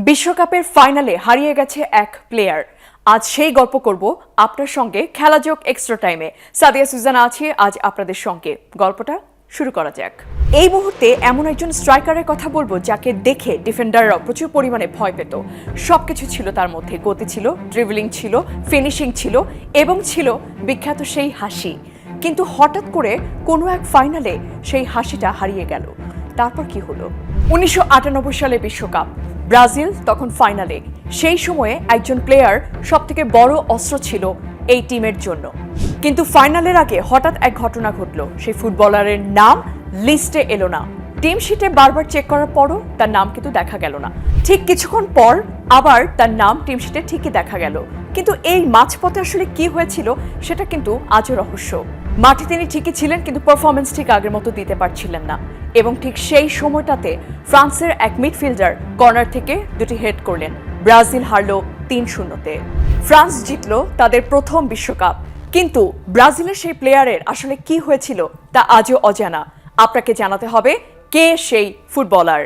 বিশ্বকাপের ফাইনালে হারিয়ে গেছে এক প্লেয়ার। আজ সেই গল্প করব আপনার সঙ্গে খেলাযোগ এক্সট্রা টাইমে। সাদিয়া সুজানা আছে আজ আপনাদের সঙ্গে। গল্পটা শুরু করা যাক। এই মুহূর্তে এমন একজন স্ট্রাইকারের কথা বলবো যাকে দেখে ডিফেন্ডাররা প্রচুর পরিমাণে ভয় পেত। সবকিছু ছিল তার মধ্যে, গতি ছিল, ড্রিবলিং ছিল, ফিনিশিং ছিল এবং ছিল বিখ্যাত সেই হাসি। কিন্তু হঠাৎ করে কোনো এক ফাইনালে সেই হাসিটা হারিয়ে গেল। তারপর কি হলো? 1998 সালে বিশ্বকাপ, ব্রাজিল তখন ফাইনালে। সেই সময়ে একজন প্লেয়ার সবথেকে বড় অস্ত্র ছিল এই টিমের জন্য। কিন্তু ফাইনালের আগে হঠাৎ এক ঘটনা ঘটলো। সেই ফুটবলারের নাম লিস্টে এলো না। টিম শিটে বারবার চেক করার পরও তার নাম কিন্তু দেখা গেল না। ঠিক কিছুক্ষণ পর আবার তার নাম টিম শিটে ঠিকই দেখা গেল। কিন্তু এই মাঝপথে আসলে কি হয়েছিল সেটা কিন্তু আজও রহস্য। মাঠে তিনি ঠিকই ছিলেন, কিন্তু পারফরমেন্স ঠিক আগের মতো দিতে পারছিলেন না। এবং ঠিক সেই সময়টাতে ফ্রান্সের এক মিডফিল্ডার কর্নার থেকে দুটি হেড করলেন। ব্রাজিল হারল 3-0-তে। ফ্রান্স জিতল তাদের প্রথম বিশ্বকাপ। কিন্তু ব্রাজিলের সেই প্লেয়ারের আসলে কি হয়েছিল তা আজও অজানা। আপনাকে জানাতে হবে কে সেই ফুটবলার।